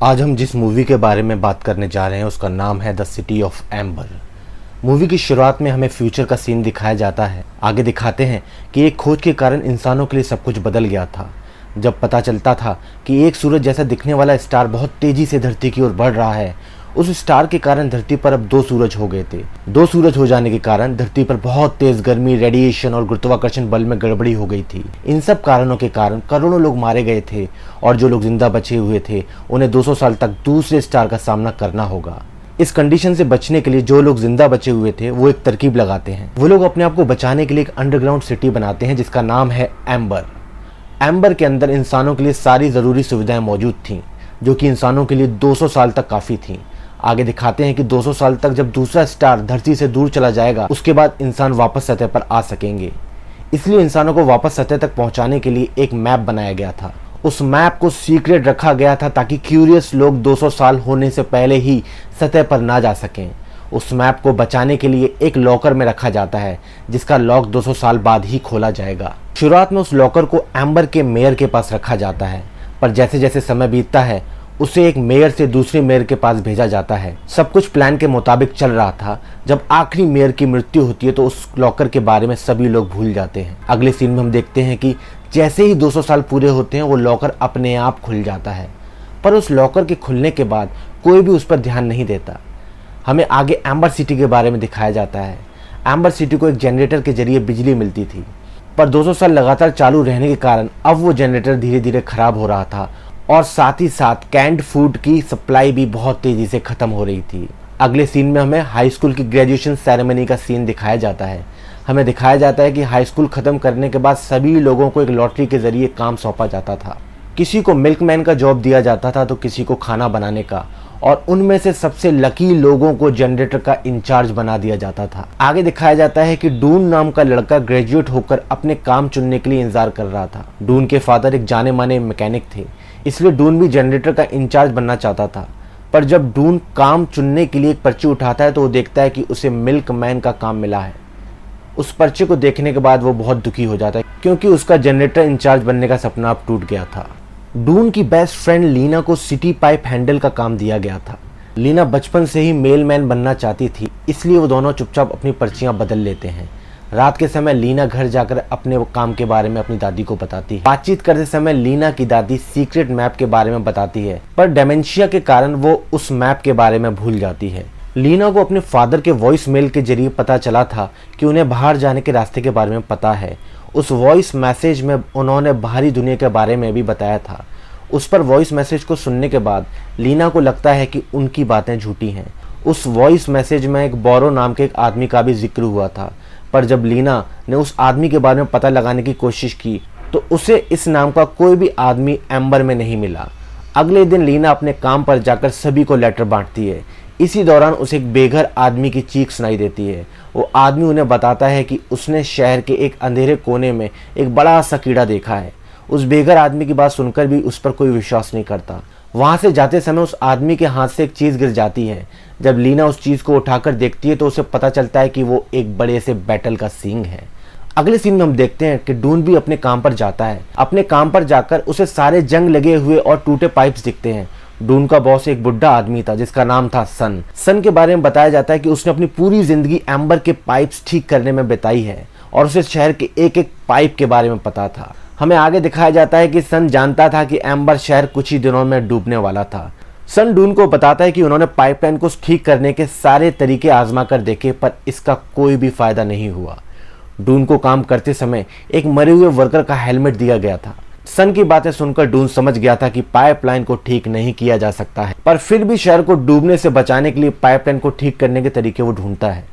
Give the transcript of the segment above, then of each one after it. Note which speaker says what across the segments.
Speaker 1: आज हम जिस मूवी के बारे में बात करने जा रहे हैं उसका नाम है the city of amber. Movie की शुरुआत में हमें फ्यूचर का सीन दिखाया जाता है। आगे दिखाते हैं कि एक खोज के कारण इंसानों के लिए सब कुछ बदल गया था। जब पता चलता था कि एक सूरज जैसा दिखने वाला स्टार बहुत तेजी से धरती की ओर बढ़ रहा है, उस स्टार के कारण धरती पर अब दो सूरज हो गए थे। दो सूरज हो जाने के कारण धरती पर बहुत तेज गर्मी, रेडिएशन और गुरुत्वाकर्षण बल में गड़बड़ी हो गई थी। इन सब कारणों के कारण करोड़ों लोग मारे गए थे और जो लोग जिंदा बचे हुए थे उन्हें 200 साल तक दूसरे स्टार का सामना करना होगा। इस कंडीशन से बचने के लिए जो लोग जिंदा बचे हुए थे वो एक तरकीब लगाते हैं। वो लोग अपने आप को बचाने के लिए एक अंडरग्राउंड सिटी बनाते हैं जिसका नाम है एम्बर। एम्बर के अंदर इंसानों के लिए सारी ज़रूरी सुविधाएं मौजूद थीं, जो कि इंसानों के लिए 200 साल तक काफ़ी थीं। आगे दिखाते हैं कि 200 साल तक जब दूसरा स्टार धरती से दूर चला जाएगा उसके बाद इंसान वापस सतह पर आ सकेंगे। इसलिए इंसानों को वापस सतह तक पहुंचाने के लिए एक मैप बनाया गया था। उस मैप को सीक्रेट रखा गया था ताकि क्यूरियस लोग 200 साल होने से पहले ही सतह पर ना जा सकें। उस मैप को बचाने के लिए एक लॉकर में रखा जाता है जिसका लॉक 200 साल बाद ही खोला जाएगा। शुरुआत में उस लॉकर को एम्बर के मेयर के पास रखा जाता है, पर जैसे जैसे समय बीतता है उसे एक मेयर से दूसरे मेयर के पास भेजा जाता है। सब कुछ प्लान के मुताबिक चल रहा था। जब आखिरी मेयर की मृत्यु होती है तो उस लॉकर के बारे में सभी लोग भूल जाते हैं। अगले सीन में हम देखते हैं कि जैसे ही 200 साल पूरे होते हैं वो लॉकर अपने आप खुल जाता है, पर उस लॉकर के खुलने के बाद कोई भी उस पर ध्यान नहीं देता। हमें आगे एम्बर सिटी के बारे में दिखाया जाता है। एम्बर सिटी को एक जनरेटर के जरिए बिजली मिलती थी, पर 200 साल लगातार चालू रहने के कारण अब वो जनरेटर धीरे धीरे खराब हो रहा था और साथ ही साथ कैंड फूड की सप्लाई भी बहुत तेजी से खत्म हो रही थी। अगले सीन में हमें हाई स्कूल की ग्रेजुएशन सेरेमनी का सीन दिखाया जाता है। हमें दिखाया जाता है कि हाई स्कूल खत्म करने के बाद सभी लोगों को एक लॉटरी के जरिए काम सौंपा जाता था। किसी को मिल्कमैन का जॉब दिया जाता था तो किसी को खाना बनाने का, और उनमें से सबसे लकी लोगों को जनरेटर का इंचार्ज बना दिया जाता था। आगे दिखाया जाता है कि डून नाम का लड़का ग्रेजुएट होकर अपने काम चुनने के लिए इंतजार कर रहा था। डून के फादर एक जाने माने मैकेनिक थे, इसलिए डून भी जनरेटर का इंचार्ज बनना चाहता था। पर जब डून काम चुनने के लिए एक पर्ची उठाता है तो वो देखता है कि उसे मिल्कमैन का काम मिला है। उस पर्चे को देखने के बाद वो बहुत दुखी हो जाता है क्योंकि उसका जनरेटर इंचार्ज बनने का सपना अब टूट गया था। डून की बेस्ट फ्रेंड लीना को सिटी पाइप हैंडल का काम दिया गया था। लीना बचपन से ही मेलमैन बनना चाहती थी, इसलिए वो दोनों चुपचाप अपनी पर्चियां बदल लेते हैं। रात के समय लीना घर जाकर अपने काम के बारे में अपनी दादी को बताती है। बातचीत करते समय लीना की दादी सीक्रेट मैप के बारे में बताती है, पर डेमेंशिया के कारण वो उस मैप के बारे में भूल जाती है। लीना को अपने फादर के वॉइस मेल के जरिए पता चला था कि उन्हें बाहर जाने के रास्ते के बारे में पता है। उस वॉइस मैसेज में उन्होंने बाहरी दुनिया के बारे में भी बताया था। उस पर वॉइस मैसेज को सुनने के बाद लीना को लगता है कि उनकी बातें झूठी हैं। उस वॉइस मैसेज में एक बोरो नाम के एक आदमी का भी जिक्र हुआ था, पर जब लीना ने उस आदमी के बारे में पता लगाने की कोशिश की तो उसे इस नाम का कोई भी आदमी एम्बर में नहीं मिला। अगले दिन लीना अपने काम पर जाकर सभी को लेटर बांटती है। इसी दौरान उसे एक बेघर आदमी की चीख सुनाई देती है। वो आदमी उन्हें बताता है कि उसने शहर के एक अंधेरे कोने में एक बड़ा सा कीड़ा देखा है। उस बेघर आदमी की बात सुनकर भी उस पर कोई विश्वास नहीं करता। वहां से जाते समय उस आदमी के हाथ से एक चीज गिर जाती है। जब लीना उस चीज को उठाकर देखती है तो उसे पता चलता है कि वो एक बड़े से बैटल का सींग है। अगले सीन में हम देखते हैं कि डून भी अपने काम पर जाता है। अपने काम पर जाकर उसे सारे जंग लगे हुए और टूटे पाइप्स दिखते हैं। डून का बॉस एक बुढ़ा आदमी था जिसका नाम था सन। सन के बारे में बताया जाता है कि उसने अपनी पूरी जिंदगी एम्बर के पाइप्स ठीक करने में बिताई है और उसे शहर के एक एक पाइप के बारे में पता था। हमें आगे दिखाया जाता है कि सन जानता था कि एम्बर शहर कुछ ही दिनों में डूबने वाला था। सन डून को बताता है कि उन्होंने पाइपलाइन को ठीक करने के सारे तरीके आजमा कर देखे, पर इसका कोई भी फायदा नहीं हुआ। डून को काम करते समय एक मरे हुए वर्कर का हेलमेट दिया गया था। सन की बातें सुनकर डून समझ गया था कि पाइपलाइन को ठीक नहीं किया जा सकता है, पर फिर भी शहर को डूबने से बचाने के लिए पाइपलाइन को ठीक करने के तरीके वो ढूंढता है।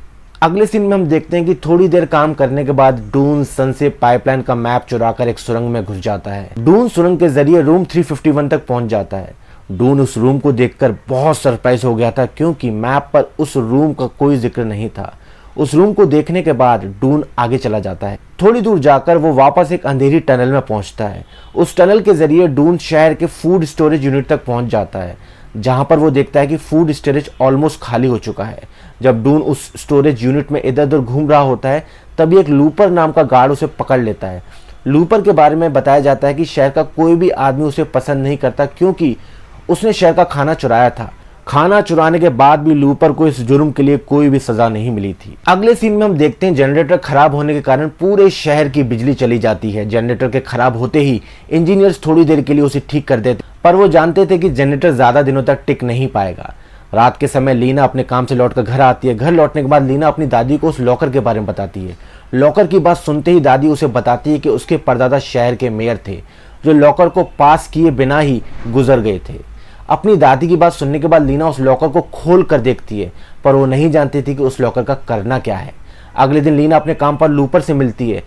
Speaker 1: अगले सीन में हम देखते हैं कि थोड़ी देर काम करने के बाद डून सन से पाइपलाइन का मैप चुराकर एक सुरंग में घुस जाता है। डून सुरंग के जरिए रूम 351 तक पहुंच जाता है। डून उस रूम को देखकर बहुत सरप्राइज हो गया था क्योंकि मैप पर उस रूम का कोई जिक्र नहीं था। उस रूम को देखने के बाद डून आगे चला जाता है। थोड़ी दूर जाकर वो वापस एक अंधेरी टनल में पहुंचता है। उस टनल के जरिए डून शहर के फूड स्टोरेज यूनिट तक पहुंच जाता है, जहां पर वो देखता है कि फूड स्टोरेज ऑलमोस्ट खाली हो चुका है। जब डून उस स्टोरेज यूनिट में इधर उधर घूम रहा होता है तभी एक लूपर नाम का गार्ड उसे पकड़ लेता है। लूपर के बारे में बताया जाता है कि शहर का कोई भी आदमी उसे पसंद नहीं करता क्योंकि उसने शहर का खाना चुराया था। खाना चुराने के बाद भी लूपर को इस जुर्म के लिए कोई भी सजा नहीं मिली थी। अगले सीन में हम देखते हैं जनरेटर खराब होने के कारण पूरे शहर की बिजली चली जाती है। जनरेटर के खराब होते ही इंजीनियर्स थोड़ी देर के लिए उसे ठीक कर देते, पर वो जानते थे कि जनरेटर ज्यादा दिनों तक टिक नहीं पाएगा। रात के समय लीना अपने काम से लौटकर घर आती है। घर लौटने के बाद लीना अपनी दादी को उस लॉकर के बारे में बताती है। लॉकर की बात सुनते ही दादी उसे बताती है कि उसके परदादा शहर के मेयर थे, जो लॉकर को पास किए बिना ही गुजर गए थे। अपनी दादी की बात सुनने के बाद लीना उस लॉकर को खोल कर देखती है, पर वो नहीं जानती थी कि उस लॉकर का करना क्या है। अगले दिन लीना अपने काम पर लूपर से मिलती है,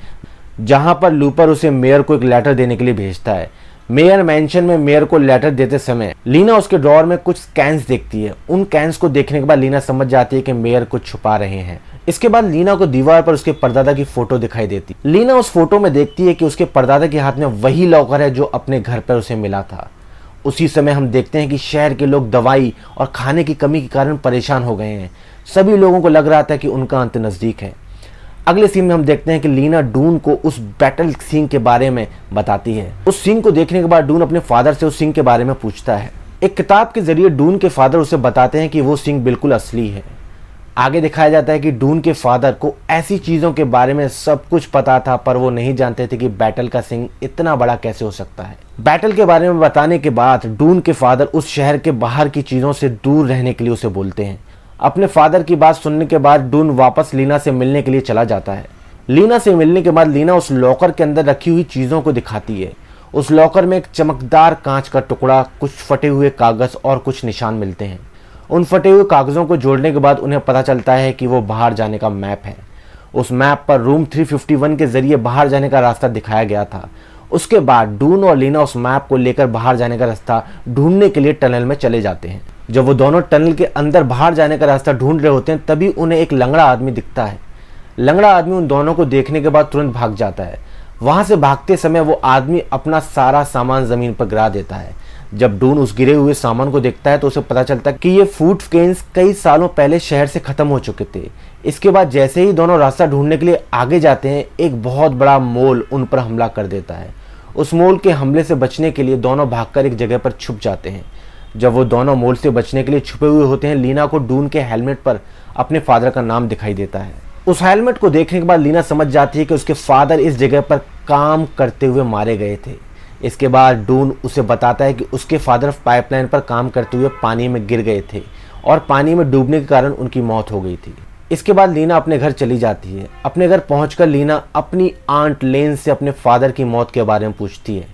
Speaker 1: जहां पर लूपर उसे मेयर को एक लेटर देने के लिए भेजता है। मेयर मैंशन में मेयर को लेटर देते समय लीना उसके ड्रॉअर में कुछ कैंस देखती है। उन कैंस को देखने के बाद लीना समझ जाती है कि मेयर कुछ छुपा रहे हैं। इसके बाद लीना को दीवार पर उसके परदादा की फोटो दिखाई देती। लीना उस फोटो में देखती है कि उसके परदादा के हाथ में वही लॉकर है जो अपने घर पर उसे मिला था। उसी समय हम देखते हैं कि शहर के लोग दवाई और खाने की कमी के कारण परेशान हो गए हैं। सभी लोगों को लग रहा था कि उनका अंत नजदीक है। अगले सीन में हम देखते हैं कि लीना डून को उस बैटल सीन के बारे में बताती है। उस सीन को देखने के बाद डून अपने फादर से उस सीन के बारे में पूछता है। एक किताब के जरिए डून के फादर उसे बताते हैं कि वो सीन बिल्कुल असली है। आगे दिखाया जाता है कि डून के फादर को ऐसी चीजों के बारे में सब कुछ पता था, पर वो नहीं जानते थे कि बैटल का सिंह इतना बड़ा कैसे हो सकता है। बैटल के बारे में बताने के बाद डून के फादर उस शहर के बाहर की चीजों से दूर रहने के लिए उसे बोलते हैं। अपने फादर की बात सुनने के बाद डून वापस लीना से मिलने के लिए चला जाता है। लीना से मिलने के बाद लीना उस लॉकर के अंदर रखी हुई चीजों को दिखाती है। उस लॉकर में एक चमकदार कांच का टुकड़ा, कुछ फटे हुए कागज और कुछ निशान मिलते हैं। उन फटे हुए कागजों को जोड़ने के बाद उन्हें पता चलता है कि वो बाहर जाने का मैप है। उस मैप पर रूम 351 के जरिए बाहर जाने का रास्ता दिखाया गया था। उसके बाद डून और लीना उस मैप को लेकर बाहर जाने का रास्ता ढूंढने के लिए टनल में चले जाते हैं। जब वो दोनों टनल के अंदर बाहर जाने का रास्ता ढूंढ रहे होते हैं, तभी उन्हें एक लंगड़ा आदमी दिखता है। लंगड़ा आदमी उन दोनों को देखने के बाद तुरंत भाग जाता है। वहां से भागते समय वो आदमी अपना सारा सामान जमीन पर गिरा देता है। जब डून उस गिरे हुए सामान को देखता है तो उसे पता चलता है कि ये फूड केन्स कई सालों पहले शहर से खत्म हो चुके थे। इसके बाद जैसे ही दोनों रास्ता ढूंढने के लिए आगे जाते हैं, एक बहुत बड़ा मोल उन पर हमला कर देता है। उस मोल के हमले से बचने के लिए दोनों भागकर एक जगह पर छुप जाते हैं। जब वो दोनों मोल से बचने के लिए छुपे हुए होते हैं, लीना को डून के हेलमेट पर अपने फादर का नाम दिखाई देता है। उस हेलमेट को देखने के बाद लीना समझ जाती है कि उसके फादर इस जगह पर काम करते हुए मारे गए थे। इसके बाद डून उसे बताता है कि उसके फादर पाइपलाइन पर काम करते हुए पानी में गिर गए थे और पानी में डूबने के कारण उनकी मौत हो गई थी। इसके बाद लीना अपने घर चली जाती है। अपने घर पहुंचकर लीना अपनी आंट लेन से अपने फादर की मौत के बारे में पूछती है।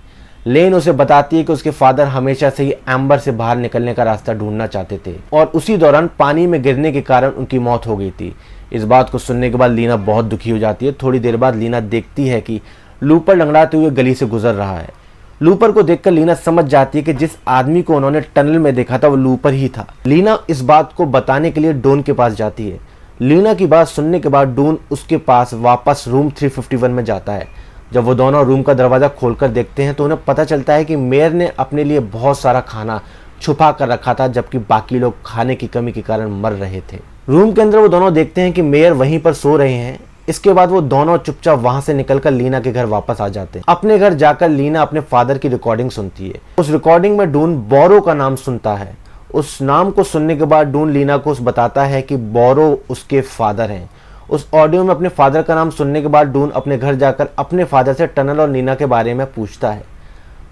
Speaker 1: लेन उसे बताती है कि उसके फादर हमेशा से ही एम्बर से बाहर निकलने का रास्ता ढूंढना चाहते थे और उसी दौरान पानी में गिरने के कारण उनकी मौत हो गई थी। इस बात को सुनने के बाद लीना बहुत दुखी हो जाती है। थोड़ी देर बाद लीना देखती है कि लूपर लंगड़ाते हुए गली से गुजर रहा है। लूपर को देखकर लीना समझ जाती है कि जिस आदमी को उन्होंने टनल में देखा था वो लूपर ही था। लीना इस बात को बताने के लिए डून के पास जाती है। लीना की बात सुनने के बाद डून उसके पास वापस रूम 351 में जाता है। जब वो दोनों रूम का दरवाजा खोलकर देखते हैं तो उन्हें पता चलता है कि मेयर ने अपने लिए बहुत सारा खाना छुपा कर रखा था, जबकि बाकी लोग खाने की कमी के कारण मर रहे थे। रूम के अंदर वो दोनों देखते हैं कि मेयर वहीं पर सो रहे हैं। इसके बाद वो दोनों चुपचाप वहां से निकलकर लीना के घर वापस आ जाते हैं। अपने घर जाकर लीना अपने फादर की रिकॉर्डिंग सुनती है। उस रिकॉर्डिंग में डून बोरो का नाम सुनता है। उस नाम को सुनने के बाद डून लीना को बताता है कि बोरो उसके फादर हैं। उस ऑडियो में अपने फादर का नाम सुनने के बाद डून अपने घर जाकर अपने फादर से टनल और लीना के बारे में पूछता है।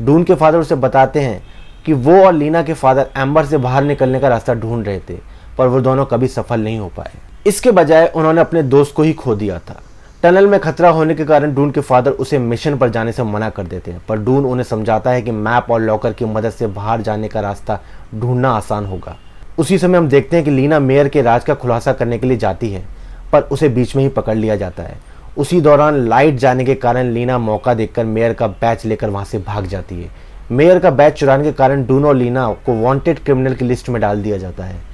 Speaker 1: डून के फादर उसे बताते हैं कि वो और लीना के फादर एम्बर से बाहर निकलने का रास्ता ढूंढ रहे थे, पर वो दोनों कभी सफल नहीं हो पाए। इसके बजाय उन्होंने अपने दोस्त को ही खो दिया था। टनल में खतरा होने के कारण डून के फादर उसे मिशन पर जाने से मना कर देते हैं, पर डून उन्हें समझाता है कि मैप और लॉकर की मदद से बाहर जाने का रास्ता ढूंढना आसान होगा। उसी समय हम देखते हैं कि लीना मेयर के राज का खुलासा करने के लिए जाती है, पर उसे बीच में ही पकड़ लिया जाता है। उसी दौरान लाइट जाने के कारण लीना मौका देखकर मेयर का बैच लेकर वहां से भाग जाती है। मेयर का बैच चुराने के कारण डून और लीना को वांटेड क्रिमिनल की लिस्ट में डाल दिया जाता है।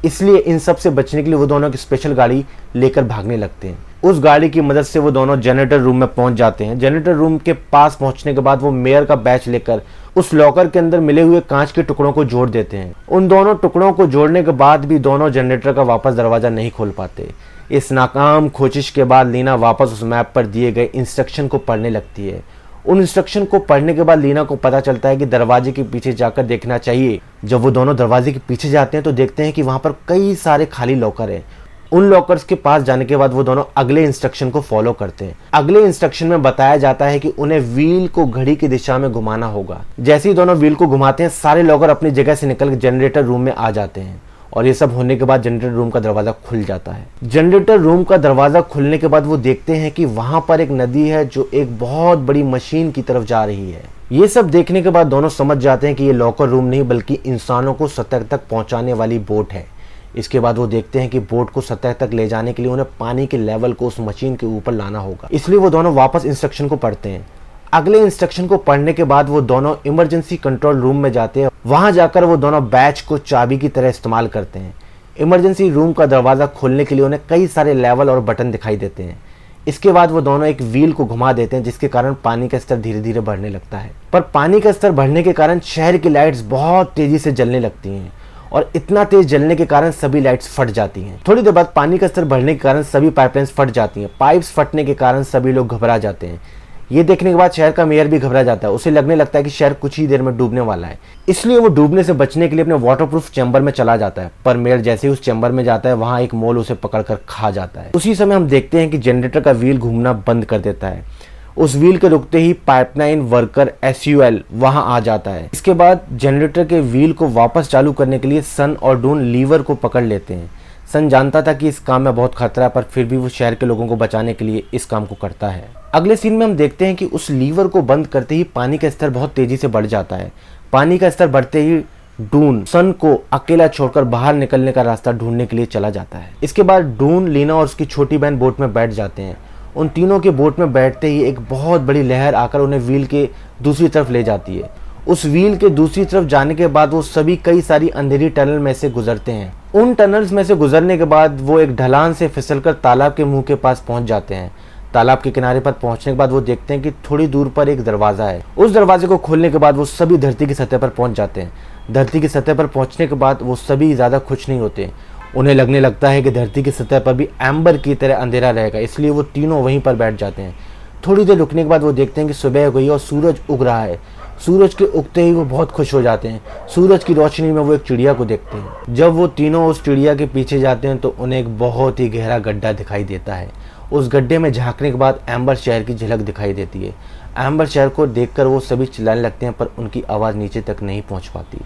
Speaker 1: इसलिए इन सब से बचने के लिए वो दोनों की स्पेशल गाड़ी लेकर भागने लगते हैं। उस गाड़ी की मदद से वो दोनों जनरेटर रूम में पहुंच जाते हैं। जनरेटर रूम के पास पहुंचने के बाद वो मेयर का बैच लेकर उस लॉकर के अंदर मिले हुए कांच के टुकड़ों को जोड़ देते हैं। उन दोनों टुकड़ों को जोड़ने के बाद भी दोनों जनरेटर का वापस दरवाजा नहीं खोल पाते। इस नाकाम कोशिश के बाद लीना वापस उस मैप पर दिए गए इंस्ट्रक्शन को पढ़ने लगती है। उन इंस्ट्रक्शन को पढ़ने के बाद लीना को पता चलता है कि दरवाजे के पीछे जाकर देखना चाहिए। जब वो दोनों दरवाजे के पीछे जाते हैं तो देखते हैं कि वहां पर कई सारे खाली लॉकर हैं। उन लॉकर्स के पास जाने के बाद वो दोनों अगले इंस्ट्रक्शन को फॉलो करते हैं। अगले इंस्ट्रक्शन में बताया जाता है कि उन्हें व्हील को घड़ी की दिशा में घुमाना होगा। जैसे ही दोनों व्हील को घुमाते हैं, सारे लॉकर अपनी जगह से निकल जनरेटर रूम में आ जाते हैं और ये सब होने के बाद जनरेटर रूम का दरवाजा खुल जाता है। जनरेटर रूम का दरवाजा खुलने के बाद वो देखते हैं कि वहां पर एक नदी है जो एक बहुत बड़ी मशीन की तरफ जा रही है। ये सब देखने के बाद दोनों समझ जाते हैं कि ये लॉकर रूम नहीं बल्कि इंसानों को सतह तक पहुंचाने वाली बोट है। इसके बाद वो देखते हैं कि बोट को सतह तक ले जाने के लिए उन्हें पानी के लेवल को उस मशीन के ऊपर लाना होगा। इसलिए वो दोनों वापस इंस्ट्रक्शन को पढ़ते हैं। अगले इंस्ट्रक्शन को पढ़ने के बाद वो दोनों इमरजेंसी कंट्रोल रूम में जाते हैं। वहां जाकर वो दोनों बैच को चाबी की तरह इस्तेमाल करते हैं। इमरजेंसी रूम का दरवाजा खोलने के लिए उन्हें कई सारे लेवल और बटन दिखाई देते हैं। इसके बाद वो दोनों एक व्हील को घुमा देते हैं जिसके कारण पानी का स्तर धीरे धीरे बढ़ने लगता है। पर पानी का स्तर बढ़ने के कारण शहर की लाइट्स बहुत तेजी से जलने लगती हैं और इतना तेज जलने के कारण सभी लाइट्स फट जाती हैं। थोड़ी देर बाद पानी का स्तर बढ़ने के कारण सभी पाइपलाइंस फट जाती हैं। पाइप्स फटने के कारण सभी लोग घबरा जाते हैं। ये देखने के बाद शहर का मेयर भी घबरा जाता है। उसे लगने लगता है कि शहर कुछ ही देर में डूबने वाला है। इसलिए वो डूबने से बचने के लिए अपने वाटरप्रूफ चैम्बर में चला जाता है। पर मेयर जैसे ही उस चैम्बर में जाता है, वहां एक मोल उसे पकड़कर खा जाता है। उसी समय हम देखते हैं कि जनरेटर का व्हील घूमना बंद कर देता है। उस व्हील के रुकते ही पाइपलाइन वर्कर SUL वहां आ जाता है। इसके बाद जनरेटर के व्हील को वापस चालू करने के लिए सन और डून लीवर को पकड़ लेते हैं। सन जानता था कि इस काम में बहुत खतरा है, पर फिर भी वो शहर के लोगों को बचाने के लिए इस काम को करता है। अगले सीन में हम देखते हैं कि उस लीवर को बंद करते ही पानी का स्तर बहुत तेजी से बढ़ जाता है। पानी का स्तर बढ़ते ही डून सन को अकेला छोड़कर बाहर निकलने का रास्ता ढूंढने के लिए चला जाता है। इसके बाद डून, लीना और उसकी छोटी बहन बोट में बैठ जाते हैं। उन तीनों के बोट में बैठते ही एक बहुत बड़ी लहर आकर उन्हें व्हील के दूसरी तरफ ले जाती है। उस व्हील के दूसरी तरफ जाने के बाद वो सभी कई सारी अंधेरी टनल में से गुजरते हैं। उन टनल्स में से गुजरने के बाद वो एक ढलान से फिसलकर तालाब के मुंह के पास पहुंच जाते हैं। तालाब के किनारे पर पहुंचने के बाद वो देखते हैं कि थोड़ी दूर पर एक दरवाजा है। उस दरवाजे को खोलने के बाद वो सभी धरती की सतह पर पहुंच जाते हैं। धरती की सतह पर पहुंचने के बाद वो सभी ज्यादा खुश नहीं होते। उन्हें लगने लगता है कि धरती की सतह पर भी एम्बर की तरह अंधेरा रहेगा, इसलिए वो तीनों वहीं पर बैठ जाते हैं। थोड़ी देर रुकने के बाद वो देखते हैं कि सुबह हो गई और सूरज उग रहा है। सूरज के उगते ही वो बहुत खुश हो जाते हैं। सूरज की रोशनी में वो एक चिड़िया को देखते हैं। जब वो तीनों उस चिड़िया के पीछे जाते हैं तो उन्हें एक बहुत ही गहरा गड्ढा दिखाई देता है। उस गड्ढे में झांकने के बाद एम्बर शहर की झलक दिखाई देती है। एम्बर शहर को देखकर वो सभी चिल्लाने लगते हैं, पर उनकी आवाज़ नीचे तक नहीं पहुंच पाती।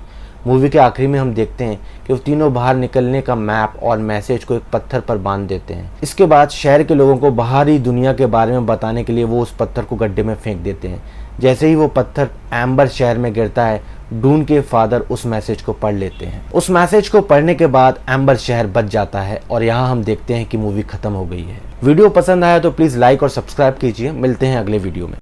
Speaker 1: मूवी के आखिरी में हम देखते हैं कि वो तीनों बाहर निकलने का मैप और मैसेज को एक पत्थर पर बांध देते हैं। इसके बाद शहर के लोगों को बाहरी दुनिया के बारे में बताने के लिए वो उस पत्थर को गड्ढे में फेंक देते हैं। जैसे ही वो पत्थर एम्बर शहर में गिरता है, डून के फादर उस मैसेज को पढ़ लेते हैं। उस मैसेज को पढ़ने के बाद एम्बर शहर बच जाता है और यहाँ हम देखते हैं कि मूवी खत्म हो गई है। वीडियो पसंद आया तो प्लीज़ लाइक और सब्सक्राइब कीजिए। मिलते हैं अगले वीडियो में।